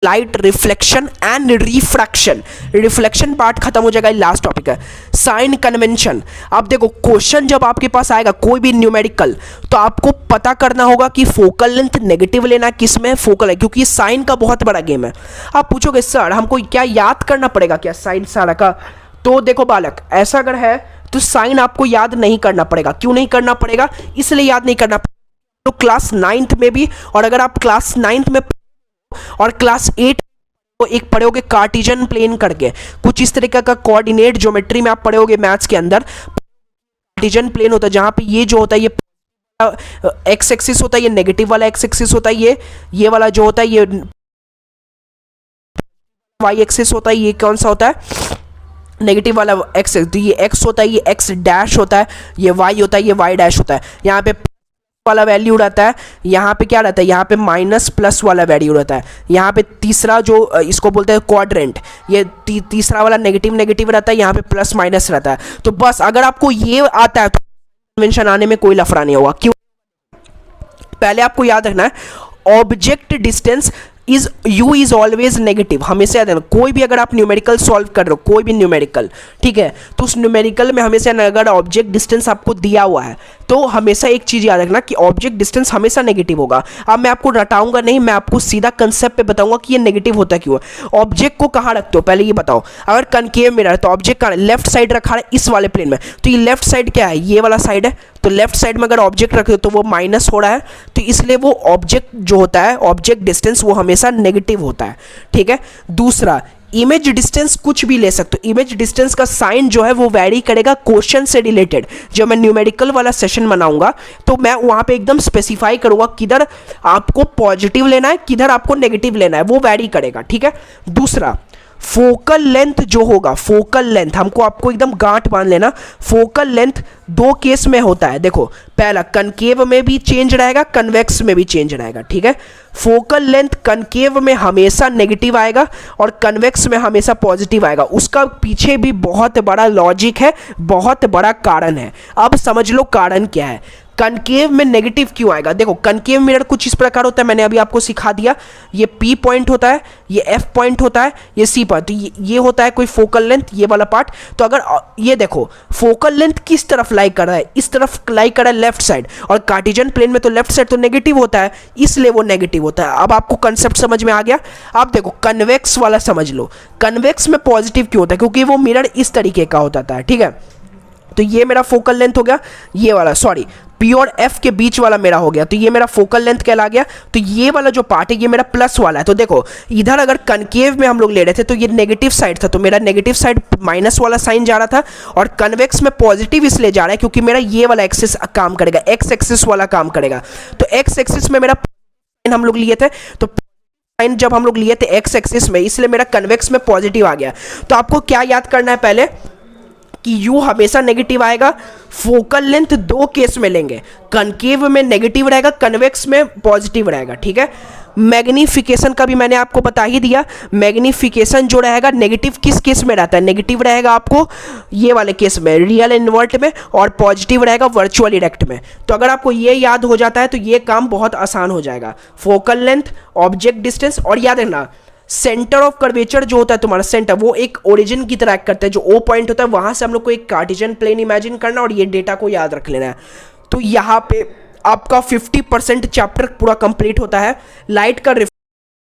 Light reflection and refraction. Reflection part खत्म हो जाएगा, लास्ट टॉपिक है साइन कन्वेंशन। अब देखो क्वेश्चन जब आपके पास आएगा कोई भी न्यूमेरिकल, तो आपको पता करना होगा कि फोकल लेंथ नेगेटिव लेना किस में फोकल है, क्योंकि साइन का बहुत बड़ा गेम है। आप पूछोगे सर हमको क्या याद करना पड़ेगा क्या साइन सारा का? तो देखो बालक, ऐसा अगर है तो साइन आपको याद नहीं करना पड़ेगा। क्यों नहीं करना पड़ेगा? इसलिए याद नहीं करना पड़ेगा तो क्लास 9th में भी, और अगर आप क्लास 9th में और क्लास 8 को एक पढ़ोगे कार्टिजन प्लेन करके, कुछ इस तरीके का कोऑर्डिनेट ज्योमेट्री में आप पढ़ोगे मैथ्स के अंदर। कार्टिजन प्लेन होता है जहां पे ये जो होता है ये एक्स एक्सिस होता है, ये नेगेटिव वाला एक्स एक्सिस होता है, ये वाला जो होता है ये वाई एक्सिस होता है। ये कौन सा होता है? नेगेटिव वाला एक्स। तो ये एक्स होता है, ये एक्स डैश होता है, ये वाई होता है, ये वाई डैश होता है। यहाँ पे वाला वैल्यू रहता है, यहाँ पे क्या रहता है? यहाँ पे माइनस प्लस वाला वैल्यू रहता है। यहाँ पे तीसरा जो इसको बोलते हैं क्वाड्रेंट, ये तीसरा वाला नेगेटिव नेगेटिव रहता है, यहाँ पे प्लस माइनस रहता है। तो बस अगर आपको ये आता है तो कन्वेंशन आने में कोई लफड़ा नहीं होगा। क्यों? पहले आपको याद रखना है object distance is you is always negative. हमेशा याद रखना, कोई भी अगर आप न्यूमेरिकल सॉल्व कर रहे हो, कोई भी न्यूमेरिकल, ठीक है, तो उस न्यूमेरिकल में हमेशा अगर ऑब्जेक्ट डिस्टेंस आपको दिया हुआ है तो हमेशा एक चीज याद रखना कि ऑब्जेक्ट डिस्टेंस हमेशा नेगेटिव होगा। अब मैं आपको रटाऊंगा नहीं, मैं आपको सीधा कंसेप्ट पे बताऊंगा कि ये नेगेटिव होता क्यों है। ऑब्जेक्ट को कहाँ रखते हो पहले ये बताओ। अगर कनकेव मिरर है तो ऑब्जेक्ट कहाँ लेफ्ट साइड रखा है इस वाले प्लेन में, तो ये लेफ्ट साइड क्या है? ये वाला साइड है। तो लेफ्ट साइड में अगर ऑब्जेक्ट रखते हो तो वो माइनस हो रहा है, तो इसलिए वो ऑब्जेक्ट जो होता है ऑब्जेक्ट डिस्टेंस वो हमेशा नेगेटिव होता है, ठीक है। दूसरा इमेज डिस्टेंस कुछ भी ले सकते हो। इमेज डिस्टेंस का साइन जो है वो वैरी करेगा क्वेश्चन से रिलेटेड। जब मैं न्यूमेरिकल वाला सेशन बनाऊंगा तो मैं वहां पे एकदम स्पेसिफाई करूंगा किधर आपको पॉजिटिव लेना है, किधर आपको नेगेटिव लेना है, वो वैरी करेगा, ठीक है। दूसरा फोकल लेंथ जो होगा, फोकल लेंथ हमको आपको एकदम गांठ बांध लेना। फोकल लेंथ दो केस में होता है। देखो पहला कनकेव में भी चेंज रहेगा, कन्वेक्स में भी चेंज रहेगा, ठीक है। फोकल लेंथ कनकेव में हमेशा नेगेटिव आएगा और कन्वेक्स में हमेशा पॉजिटिव आएगा। उसका पीछे भी बहुत बड़ा लॉजिक है, बहुत बड़ा कारण है। अब समझ लो कारण क्या है। कनकेव में नेगेटिव क्यों आएगा? देखो कनकेव मिरर कुछ इस प्रकार होता है, मैंने अभी आपको सिखा दिया। ये P पॉइंट होता है, ये F पॉइंट होता है, ये C पॉइंट। तो ये होता है कोई फोकल लेंथ, ये वाला पार्ट। तो अगर ये देखो फोकल लेंथ किस तरफ लाई कर रहा है? इस तरफ लाई कर रहा है, लेफ्ट साइड। और कार्टिजन प्लेन में तो लेफ्ट साइड तो नेगेटिव होता है, इसलिए वो नेगेटिव होता है। अब आपको कंसेप्ट समझ में आ गया। अब देखो कन्वेक्स वाला समझ लो। कन्वेक्स में पॉजिटिव क्यों होता है? क्योंकि वो मिरर इस तरीके का होता है, ठीक है। तो ये मेरा फोकल लेंथ हो गया, ये वाला सॉरी P और F के बीच वाला मेरा हो गया, तो ये मेरा फोकल लेंथ कहला गया। तो ये वाला जो पार्ट है ये मेरा प्लस वाला है। तो देखो इधर अगर कनकेव में हम लोग ले रहे थे तो ये नेगेटिव साइड था, तो मेरा नेगेटिव साइड माइनस वाला साइन जा रहा था। और कन्वेक्स में पॉजिटिव इसलिए जा रहा है क्योंकि मेरा ये वाला एक्सिस काम करेगा, एक्स एक्सिस वाला काम करेगा। तो एक्स एक्सिस में मेरा हम लोग लिए थे, तो साइन जब हम लोग लिए थे एक्स एक्सिस में, इसलिए मेरा कन्वेक्स में पॉजिटिव आ गया। तो आपको क्या याद करना है पहले कि U हमेशा नेगेटिव आएगा। फोकल लेंथ दो केस में लेंगे, कनकेव में नेगेटिव रहेगा, कन्वेक्स में पॉजिटिव रहेगा, ठीक है। मैग्निफिकेशन का भी मैंने आपको बता ही दिया। मैग्निफिकेशन जो रहेगा नेगेटिव किस केस में रहता है? नेगेटिव रहेगा आपको ये वाले केस में, रियल इन्वर्ट में, और पॉजिटिव रहेगा वर्चुअल इरेक्ट में। तो अगर आपको ये याद हो जाता है तो ये काम बहुत आसान हो जाएगा। फोकल लेंथ, ऑब्जेक्ट डिस्टेंस, और याद रखना सेंटर ऑफ कर्वेचर जो होता है तुम्हारा सेंटर, वो एक ओरिजिन की तरह करता है। जो O पॉइंट होता है वहां से हम लोग को एक कार्टिजन प्लेन इमेजिन करना और ये डेटा को याद रख लेना है। तो यहाँ पे आपका 50% चैप्टर पूरा कंप्लीट होता है। लाइट का